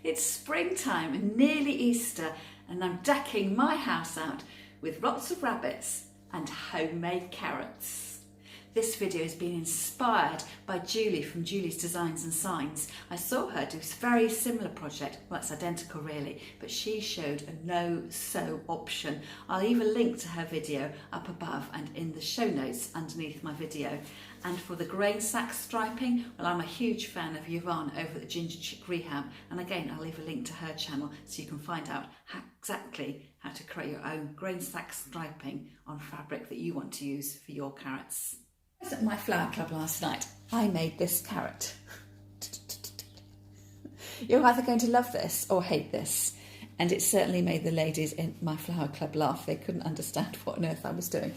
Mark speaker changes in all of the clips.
Speaker 1: It's springtime and nearly Easter, and I'm decking my house out with lots of rabbits and homemade carrots. This video has been inspired by Julie from Julie's Designs and Signs. I saw her do a very similar project, well it's identical really, but she showed a no-sew option. I'll leave a link to her video up above and in the show notes underneath my video. And for the grain sack striping, well I'm a huge fan of Yvonne over at Ginger Chick Rehab, and again I'll leave a link to her channel so you can find out exactly how to create your own grain sack striping on fabric that you want to use for your carrots. I was at my flower club last night. I made this carrot. You're either going to love this or hate this. And it certainly made the ladies in my flower club laugh. They couldn't understand what on earth I was doing.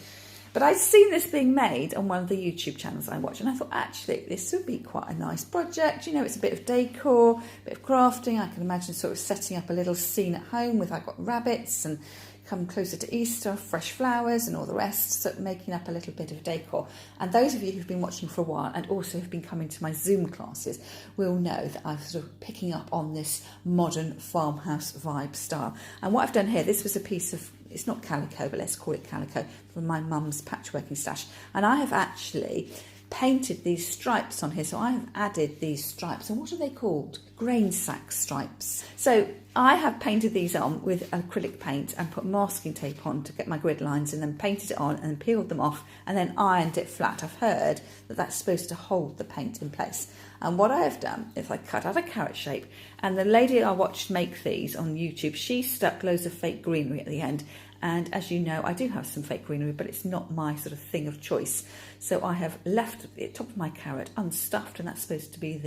Speaker 1: But I'd seen this being made on one of the YouTube channels I watch, and I thought actually this would be quite a nice project. You know, it's a bit of decor, a bit of crafting. I can imagine sort of setting up a little scene at home with I've got rabbits and come closer to Easter, fresh flowers and all the rest, so making up a little bit of decor. And those of you who've been watching for a while and also have been coming to my Zoom classes will know that I'm sort of picking up on this modern farmhouse vibe style. And what I've done here, this was a piece of, it's not calico, but let's call it calico, from my mum's patchworking stash. And I have actually painted these stripes on here, so I have added these stripes. And what are they called? Grain sack stripes. So I have painted these on with acrylic paint and put masking tape on to get my grid lines, and then painted it on and then peeled them off and then ironed it flat. I've heard that that's supposed to hold the paint in place. And what I have done is I cut out a carrot shape, and the lady I watched make these on YouTube, she stuck loads of fake greenery at the end. And as you know, I do have some fake greenery, but it's not my sort of thing of choice. So I have left the top of my carrot unstuffed, and that's supposed to be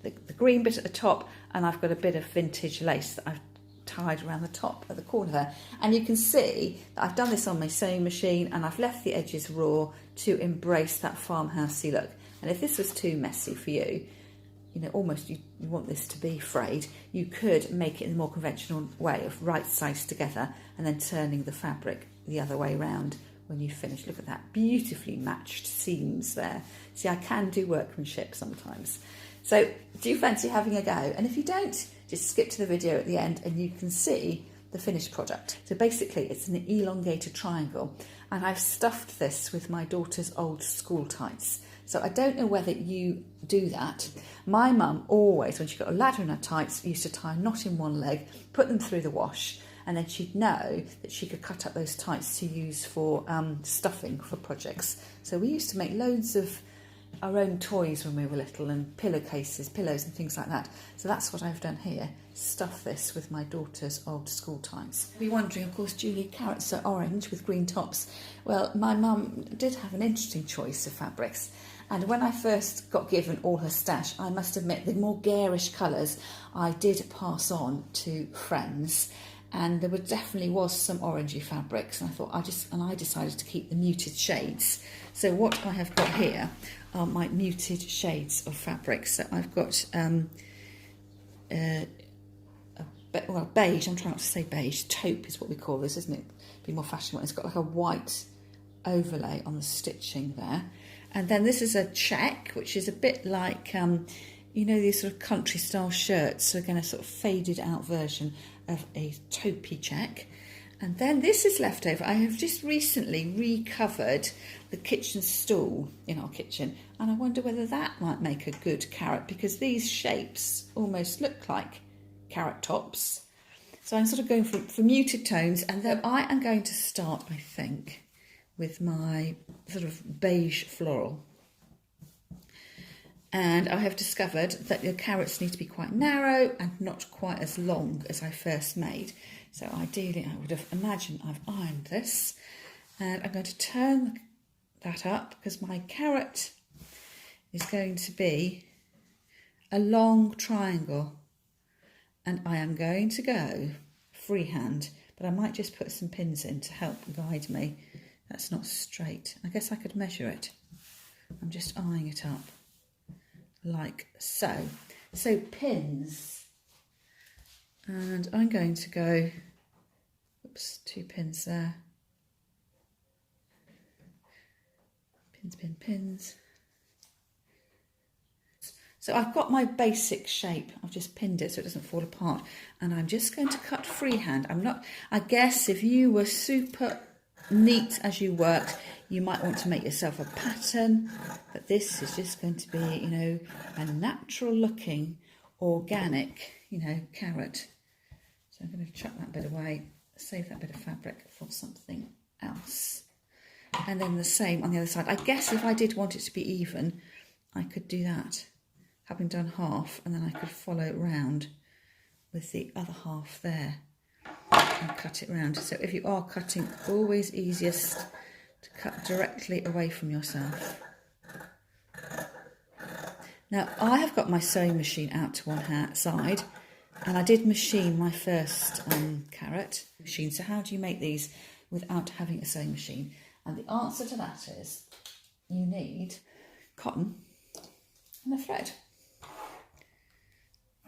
Speaker 1: the green bit at the top, and I've got a bit of vintage lace that I've tied around the top at the corner there. And you can see that I've done this on my sewing machine, and I've left the edges raw to embrace that farmhousey look. And if this was too messy for you, you know, almost you want this to be frayed, you could make it in a more conventional way of right sides together and then turning the fabric the other way around when you finish. Look at that, beautifully matched seams there. See, I can do workmanship sometimes. So do you fancy having a go? And if you don't, just skip to the video at the end and you can see the finished product. So basically it's an elongated triangle, and I've stuffed this with my daughter's old school tights. So I don't know whether you do that. My mum always, when she got a ladder in her tights, used to tie a knot in one leg, put them through the wash, and then she'd know that she could cut up those tights to use for stuffing for projects. So we used to make loads of our own toys when we were little, and pillowcases, pillows and things like that. So that's what I've done here, stuff this with my daughter's old school tights. You'll be wondering, of course, Julie, carrots are orange with green tops. Well, my mum did have an interesting choice of fabrics. And when I first got given all her stash, I must admit the more garish colours I did pass on to friends. And there definitely was some orangey fabrics, and I thought I decided to keep the muted shades. So what I have got here are my muted shades of fabric. So I've got beige. I'm trying not to say beige. Taupe is what we call this, isn't it? Be more fashionable. It's got like a white overlay on the stitching there. And then this is a check, which is a bit like you know, these sort of country style shirts. So again, a sort of faded out version of a taupey check. And then this is left over. I have just recently recovered the kitchen stool in our kitchen, and I wonder whether that might make a good carrot, because these shapes almost look like carrot tops. So I'm sort of going for muted tones, and then I am going to start, I think, with my sort of beige floral. And I have discovered that the carrots need to be quite narrow and not quite as long as I first made. So ideally I would have imagined I've ironed this, and I'm going to turn that up because my carrot is going to be a long triangle, and I am going to go freehand, but I might just put some pins in to help guide me. That's not straight. I guess I could measure it. I'm just eyeing it up like so. So pins, and I'm going to go, oops, 2 pins there. Pins, pin, pins. So I've got my basic shape. I've just pinned it so it doesn't fall apart. And I'm just going to cut freehand. I guess if you were super neat as you worked, you might want to make yourself a pattern. But this is just going to be, you know, a natural looking, organic, you know, carrot. So I'm going to chuck that bit away, save that bit of fabric for something else. And then the same on the other side. I guess if I did want it to be even, I could do that, having done half, and then I could follow it round with the other half there and cut it round. So if you are cutting, always easiest to cut directly away from yourself. Now I have got my sewing machine out to one side, and I did machine my first carrot machine. So how do you make these without having a sewing machine? And the answer to that is you need cotton and a thread.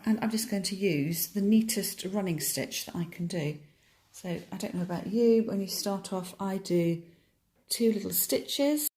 Speaker 1: And I'm just going to use the neatest running stitch that I can do. So I don't know about you, but when you start off, I do 2 little stitches.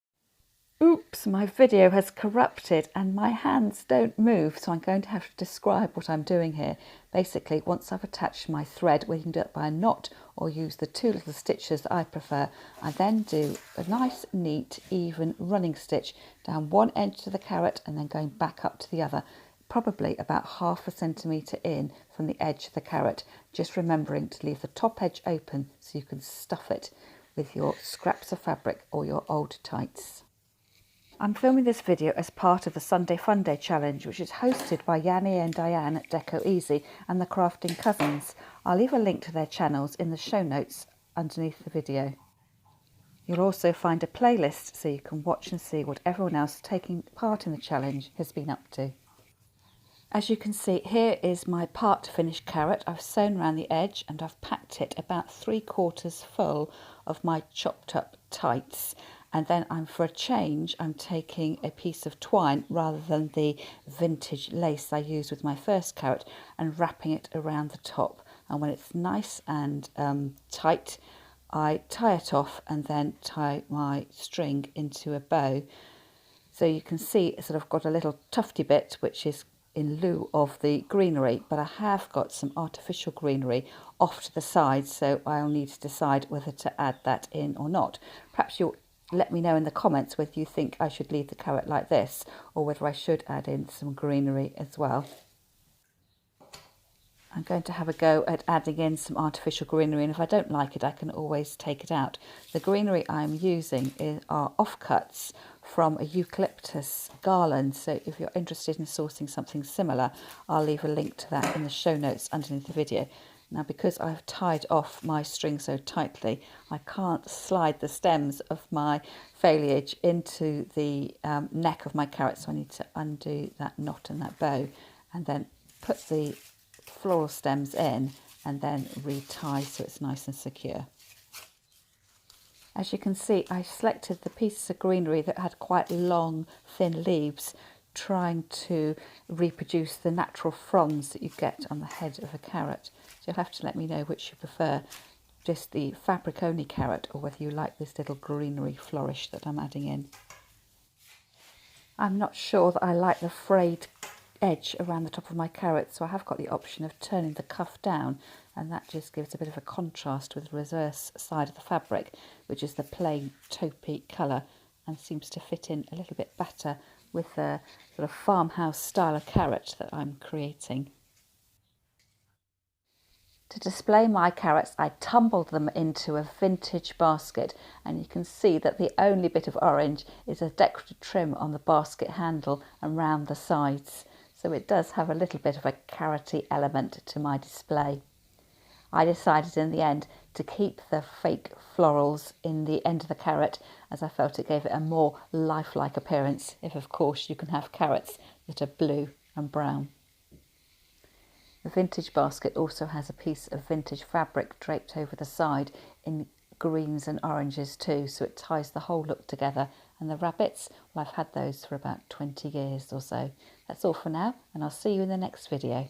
Speaker 1: Oops, my video has corrupted and my hands don't move, so I'm going to have to describe what I'm doing here. Basically, once I've attached my thread, we can do it by a knot or use the 2 little stitches that I prefer. I then do a nice, neat, even running stitch down one edge to the carrot and then going back up to the other, probably about 1/2 centimetre in from the edge of the carrot, just remembering to leave the top edge open so you can stuff it with your scraps of fabric or your old tights. I'm filming this video as part of the Sunday Funday challenge, which is hosted by Yanni and Diane at Deco Easy and the Crafting Cousins. I'll leave a link to their channels in the show notes underneath the video. You'll also find a playlist so you can watch and see what everyone else taking part in the challenge has been up to. As you can see, here is my part to finish carrot. I've sewn around the edge and I've packed it about 3/4 full of my chopped up tights. And then for a change, I'm taking a piece of twine rather than the vintage lace I used with my first carrot and wrapping it around the top. And when it's nice and tight, I tie it off and then tie my string into a bow. So you can see it's sort of got a little tufty bit, which is in lieu of the greenery, but I have got some artificial greenery off to the side, so I'll need to decide whether to add that in or not. Perhaps you'll let me know in the comments whether you think I should leave the carrot like this or whether I should add in some greenery as well. I'm going to have a go at adding in some artificial greenery, and if I don't like it, I can always take it out. The greenery I'm using are offcuts from a eucalyptus garland, so if you're interested in sourcing something similar, I'll leave a link to that in the show notes underneath the video. Now, because I've tied off my string so tightly, I can't slide the stems of my foliage into the neck of my carrot, so I need to undo that knot and that bow and then put the floral stems in and then retie so it's nice and secure. As you can see, I selected the pieces of greenery that had quite long, thin leaves, trying to reproduce the natural fronds that you get on the head of a carrot. So you'll have to let me know which you prefer, just the fabric only carrot or whether you like this little greenery flourish that I'm adding in. I'm not sure that I like the frayed edge around the top of my carrot, so I have got the option of turning the cuff down, and that just gives a bit of a contrast with the reverse side of the fabric, which is the plain taupey colour, and seems to fit in a little bit better with the sort of farmhouse style of carrot that I'm creating. To display my carrots, I tumbled them into a vintage basket, and you can see that the only bit of orange is a decorative trim on the basket handle and round the sides. So it does have a little bit of a carroty element to my display. I decided in the end to keep the fake florals in the end of the carrot, as I felt it gave it a more lifelike appearance, if of course you can have carrots that are blue and brown. The vintage basket also has a piece of vintage fabric draped over the side in greens and oranges too, so it ties the whole look together. And the rabbits, well, I've had those for about 20 years or so. That's all for now, and I'll see you in the next video.